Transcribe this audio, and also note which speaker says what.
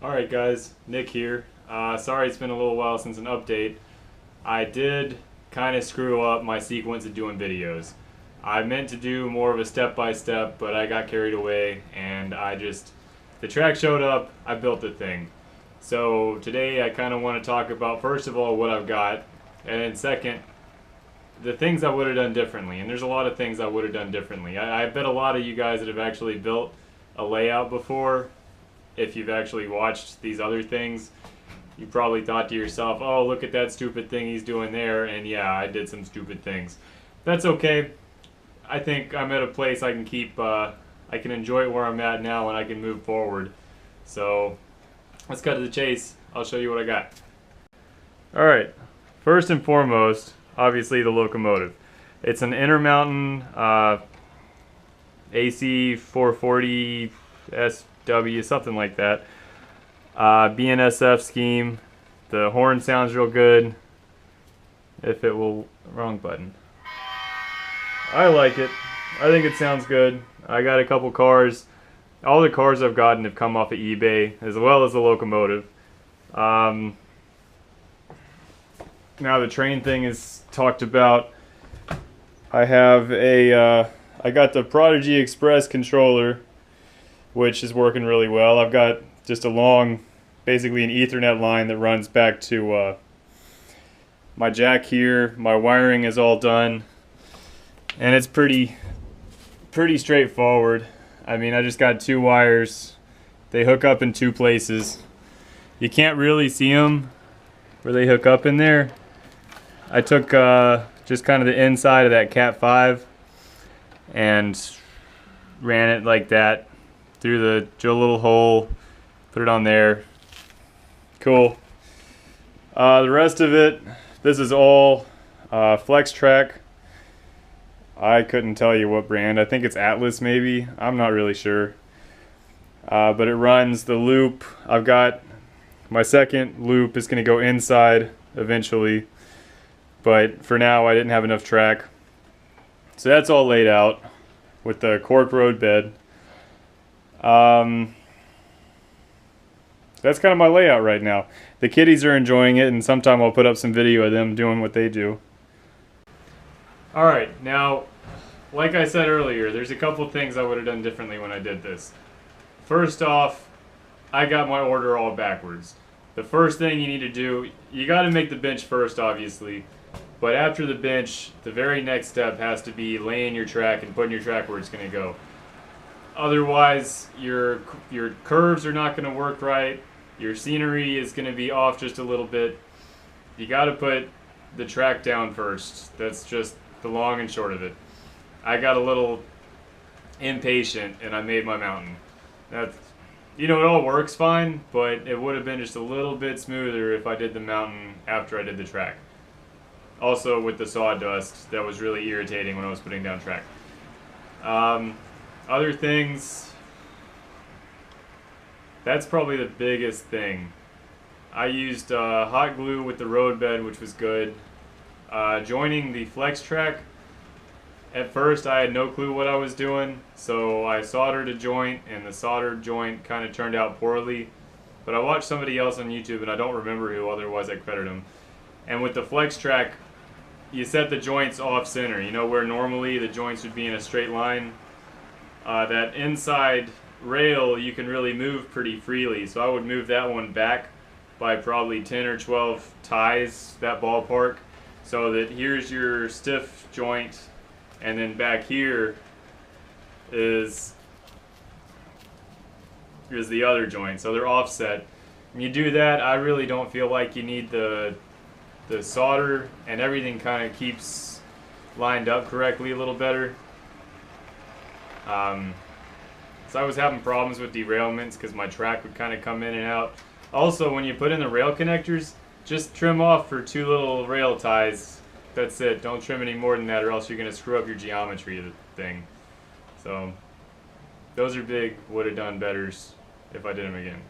Speaker 1: Alright guys, Nick here. Sorry it's been a little while since an update. I did kind of screw up my sequence of doing videos. I meant to do more of a step-by-step, but I got carried away and the track showed up, I built the thing. So today I kind of want to talk about, first of all, what I've got, and then second, the things I would have done differently. And there's a lot of things I would have done differently. I bet a lot of you guys that have actually built a layout before, if you've actually watched these other things, you probably thought to yourself, oh, look at that stupid thing he's doing there, and yeah, I did some stupid things. That's okay. I think I'm at a place I can enjoy it where I'm at now and I can move forward. So, let's cut to the chase. I'll show you what I got. Alright, first and foremost, obviously the locomotive. It's an Intermountain AC 440 SW, something like that. BNSF scheme. The horn sounds real good. If it will, wrong button. I like it. I think it sounds good. I got a couple cars. All the cars I've gotten have come off of eBay, as well as the locomotive. Now the train thing is talked about. I have I got the Prodigy Express controller, which is working really well. I've got just a long, basically an Ethernet line that runs back to my jack here. My wiring is all done, and it's pretty straightforward. I mean, I just got two wires. They hook up in two places. You can't really see them where they hook up in there. I took just kind of the inside of that Cat 5 and ran it like that through the little hole, put it on there. Cool. The rest of it, this is all Flextrack. I couldn't tell you what brand. I think it's Atlas maybe. I'm not really sure. But it runs the loop. I've got my second loop is going to go inside eventually. But for now I didn't have enough track. So that's all laid out with the cork road bed. That's kind of my layout right now. The kiddies are enjoying it, and sometime I'll put up some video of them doing what they do. Alright, now, like I said earlier, there's a couple things I would have done differently when I did this. First off, I got my order all backwards. The first thing you need to do, you got to make the bench first, obviously. But after the bench, the very next step has to be laying your track and putting your track where it's going to go. Otherwise, your curves are not going to work right. Your scenery is going to be off just a little bit. You got to put the track down first. That's just the long and short of it. I got a little impatient and I made my mountain. That's, it all works fine, but it would have been just a little bit smoother if I did the mountain after I did the track. Also with the sawdust, that was really irritating when I was putting down track. Other things, that's probably the biggest thing. I used hot glue with the road bed, which was good. Joining the Flextrack, at first I had no clue what I was doing, so I soldered a joint, and the soldered joint kind of turned out poorly. But I watched somebody else on YouTube, and I don't remember who, otherwise I credit him. And with the Flextrack, you set the joints off center. You know where normally the joints would be in a straight line? That inside rail you can really move pretty freely, so I would move that one back by probably 10 or 12 ties, that ballpark, so that here's your stiff joint, and then back here is the other joint, so they're offset. When you do that, I really don't feel like you need the solder, and everything kind of keeps lined up correctly a little better. So I was having problems with derailments because my track would kind of come in and out. Also, when you put in the rail connectors, just trim off for 2 little rail ties. That's it. Don't trim any more than that, or else you're going to screw up your geometry of the thing. So those are big would have done betters if I did them again.